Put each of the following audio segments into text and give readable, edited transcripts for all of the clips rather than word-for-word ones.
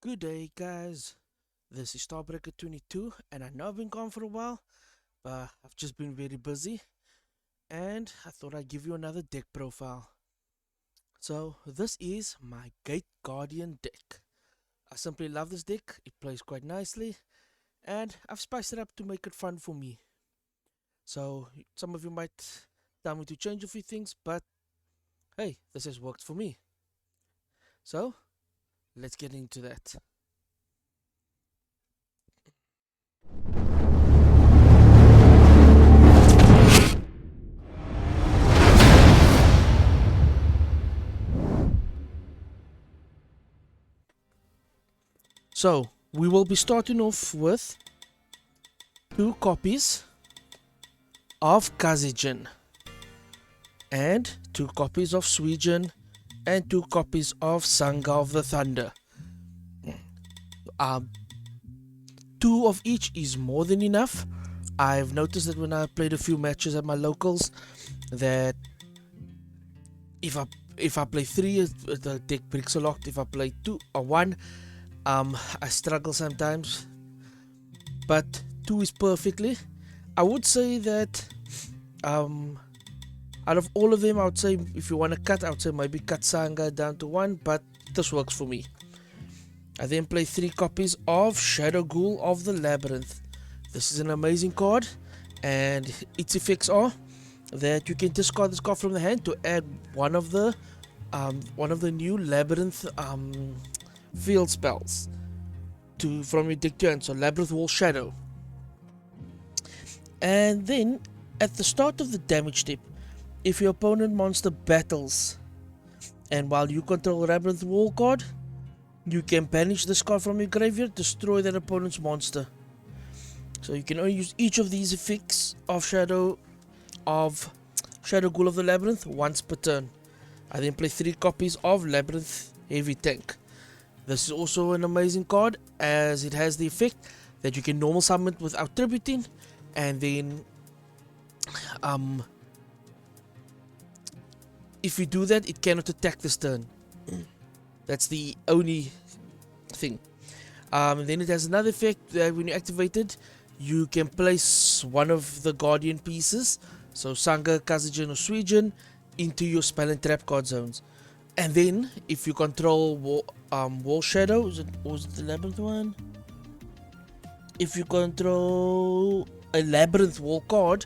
Good day, guys. This is Starbreaker 22, and I know I've been gone for a while, but I've just been very busy, and I thought I'd give you another deck profile. So, this is my Gate Guardian deck. I simply love this deck, it plays quite nicely, and I've spiced it up to make it fun for me. So, some of you might tell me to change a few things, but hey, this has worked for me. So, let's get into that. So, we will be starting off with two copies of Kazijan and two copies of Suijin and two copies of Sangha of the Thunder. Um, two of each is more than enough. I've noticed that when I played a few matches at my locals, that if I play three, the deck breaks a lot. If I play two or one, I struggle sometimes. But two is perfectly. I would say that out of all of them, I would say if you want to cut, I would say maybe cut Sangha down to one, but this works for me. I then play three copies of Shadow Ghoul of the Labyrinth. This is an amazing card, and its effects are that you can discard this card from the hand to add one of the new Labyrinth field spells from your deck to hand. So Labyrinth Wall Shadow. And then at the start of the damage step, if your opponent monster battles, and while you control Labyrinth Wall card, you can banish this card from your graveyard, destroy that opponent's monster. So you can only use each of these effects of Shadow Ghoul of the Labyrinth once per turn. I then play three copies of Labyrinth Heavy Tank. This is also an amazing card as it has the effect that you can normal summon it without tributing, and then if you do that, it cannot attack this turn. That's the only thing. Then it has another effect that when you activate it, you can place one of the Guardian pieces, so Sangha, Kazajan or Suijin, into your spell and trap card zones. And then, if you control Wall Shadow, was it the Labyrinth one? If you control a Labyrinth Wall card,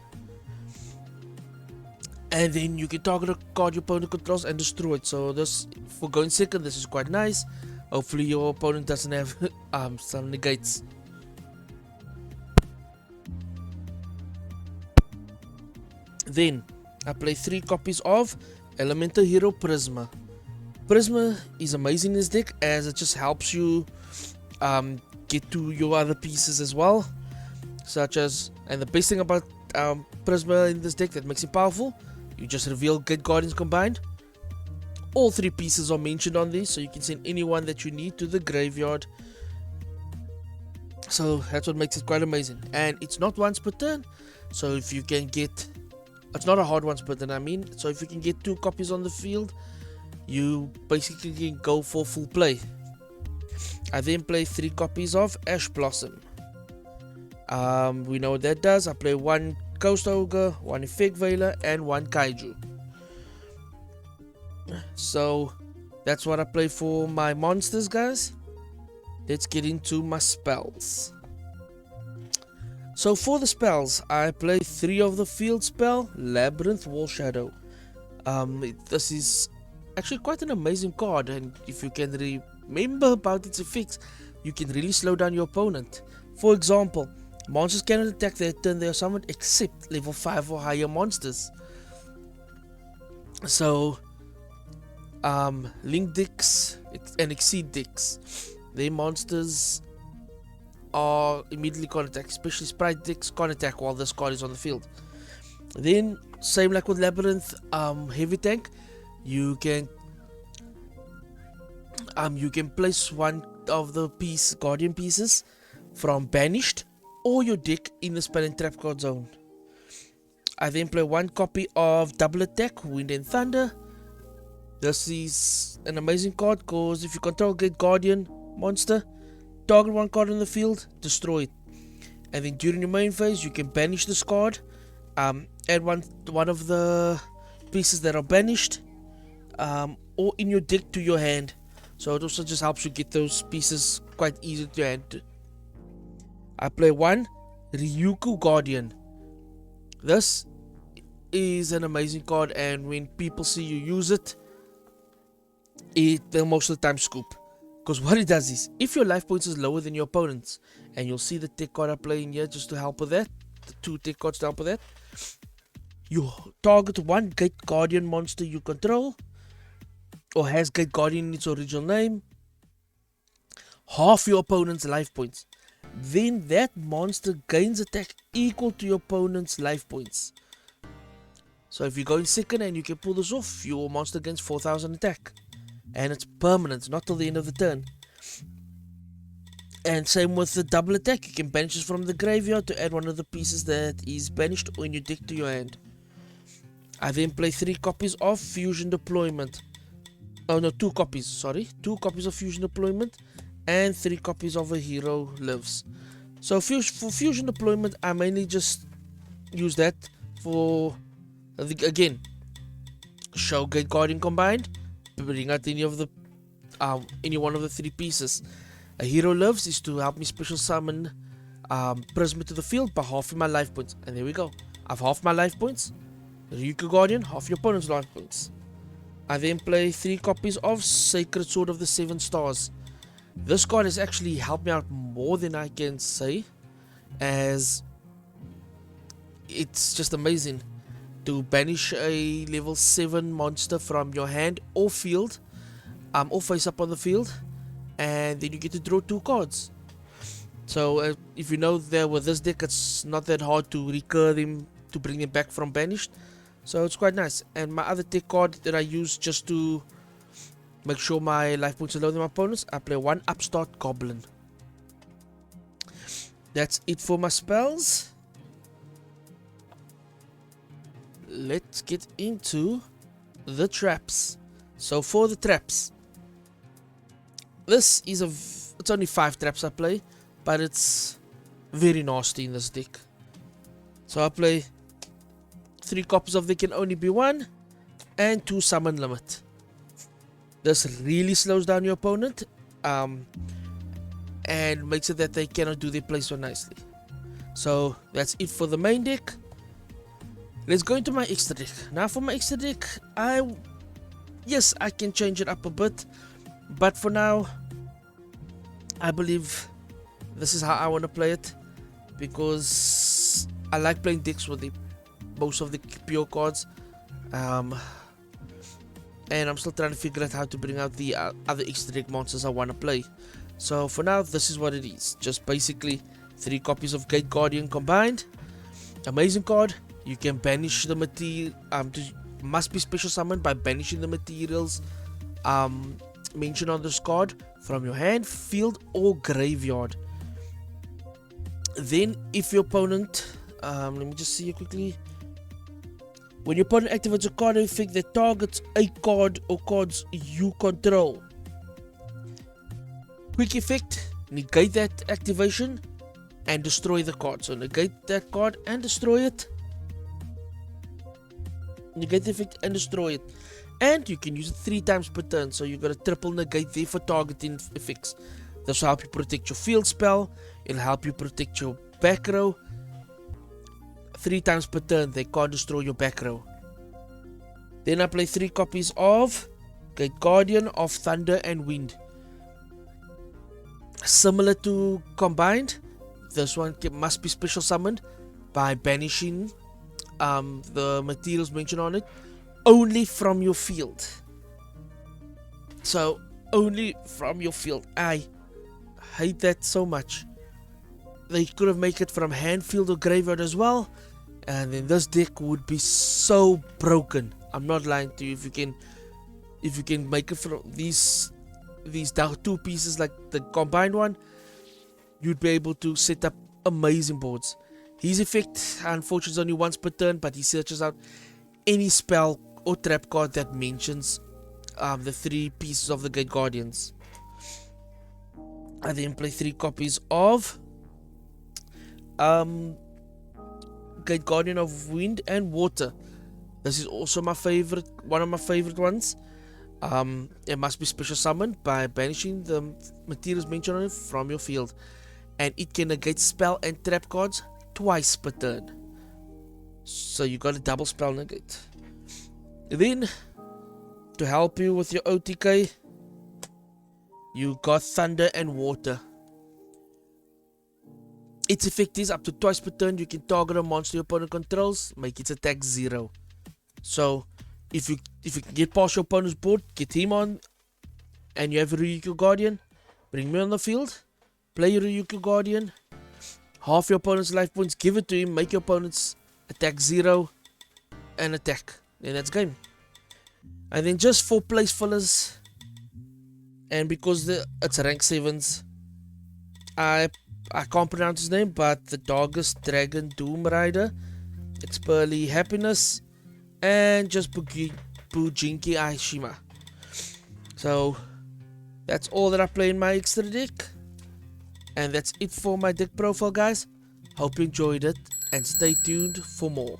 and then you can target a card your opponent controls and destroy it. So this, for going second, this is quite nice. Hopefully your opponent doesn't have some negates. Then I play three copies of Elemental Hero Prisma. Prisma is amazing in this deck as it just helps you get to your other pieces as well, such as, and the best thing about Prisma in this deck that makes it powerful, you just reveal Gate Guardians combined. All three pieces are mentioned on this, so you can send anyone that you need to the graveyard. So that's what makes it quite amazing. And it's not once per turn, so if you can get, it's not a hard once per turn, I mean, so if you can get two copies on the field, you basically can go for full play. I then play three copies of Ash Blossom. We know what that does. I play one Ghost Ogre, one Effect Veiler, and one Kaiju. So that's what I play for my monsters, guys. Let's get into my spells. So for the spells, I play three of the field spell, Labyrinth Wall Shadow. This is actually quite an amazing card, and if you can remember about its effects, you can really slow down your opponent. For example, monsters cannot attack their turn they are summoned except level 5 or higher monsters. So Link decks and Exceed decks, their monsters are immediately can't attack, especially Sprite decks can't attack while this card is on the field. Then same like with Labyrinth Heavy Tank, you can place one of the Guardian pieces from Banished or your deck in the spell and trap card zone. I then play one copy of Double Attack Wind and Thunder. This is an amazing card because if you control Gate Guardian, monster, target one card in the field, destroy it. And then during your main phase, you can banish this card, add one of the pieces that are banished, or in your deck to your hand. So it also just helps you get those pieces quite easy to hand. I play one Ryuku Guardian. This is an amazing card, and when people see you use it, they'll most of the time scoop. Because what it does is, if your life points is lower than your opponent's, and you'll see the tech card I play in here just to help with that, the 2 tech cards to help with that, you target one Gate Guardian monster you control, or has Gate Guardian in its original name, half your opponent's life points. Then that monster gains attack equal to your opponent's life points. So if you go in second and you can pull this off, your monster gains 4000 attack. And it's permanent, not till the end of the turn. And same with the double attack, you can banish this from the graveyard to add one of the pieces that is banished or in your deck to your hand. I then play 3 copies of Fusion Deployment. Oh no, 2 copies, sorry. 2 copies of Fusion Deployment and 3 copies of A Hero Lives. So for Fusion Deployment, I mainly just use that for, again, show Gate Guardian combined, bring out any one of the 3 pieces. A Hero Lives is to help me special summon Prisma to the field by half my life points. And there we go. I've half my life points. Ryuku Guardian, half your opponent's life points. I then play 3 copies of Sacred Sword of the 7 Stars. This card has actually helped me out more than I can say, as it's just amazing to banish a level 7 monster from your hand or field, or face up on the field, and then you get to draw 2 cards. So if you know that with this deck, it's not that hard to recur them to bring them back from banished, so it's quite nice. And my other deck card that I use just to make sure my life points are lower than my opponents, I play 1 Upstart Goblin. That's it for my spells. Let's get into the traps. So for the traps, this is it's only 5 traps I play, but it's very nasty in this deck. So I play 3 copies of There Can Only Be One and 2 Summon Limit. This really slows down your opponent, and makes it that they cannot do their play so nicely. So that's it for the main deck. Let's go into my extra deck. Now for my extra deck, yes, I can change it up a bit, but for now, I believe this is how I want to play it, because I like playing decks with most of the pure cards, and I'm still trying to figure out how to bring out the other extra deck monsters I want to play. So for now, this is what it is. Just basically 3 copies of Gate Guardian combined. Amazing card. You can banish the material. Must be special summoned by banishing the materials mentioned on this card from your hand, field, or graveyard. Then, if your opponent, let me just see here quickly. When your opponent activates a card effect that targets a card or cards you control, quick effect, negate that activation and destroy the card. So negate that card and destroy it. Negate the effect and destroy it. And you can use it 3 times per turn, so you got a triple negate there for targeting effects. This will help you protect your field spell. It'll help you protect your back row. 3 times per turn, they can't destroy your back row. Then I play 3 copies of Gate Guardian of Thunder and Wind. Similar to combined, this one must be special summoned by banishing the materials mentioned on it only from your field. So only from your field. I hate that so much. They could have made it from hand, field, or graveyard as well, and then this deck would be so broken. I'm not lying to you. If you can make it from these 2 pieces like the combined one, you'd be able to set up amazing boards. His effect, unfortunately, is only once per turn, but he searches out any spell or trap card that mentions the 3 pieces of the Gate Guardians. I then play 3 copies of um, Gate Guardian of Wind and Water. This is also my favorite, one of my favorite ones. It must be special summoned by banishing the materials mentioned on it from your field, and it can negate spell and trap cards twice per turn. So you got a double spell negate. Then, to help you with your OTK, you got Thunder and Water. Its effect is up to twice per turn you can target a monster your opponent controls, make its attack 0. So if you can get past your opponent's board, get him on, and you have a Ryukyu Guardian, bring me on the field, play your Ryukyu Guardian, half your opponent's life points, give it to him, make your opponent's attack 0, and attack. Then that's game. And then just 4 place fillers, and because it's rank 7s, I can't pronounce his name, but the Darkest Dragon Doom Rider, it's Pearly Happiness, and just Bujinki Aishima. So that's all that I play in my extra deck, and that's it for my deck profile, guys. Hope you enjoyed it, and stay tuned for more.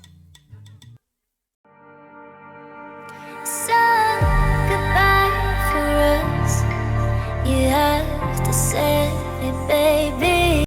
So goodbye for us. You have to say it, babe.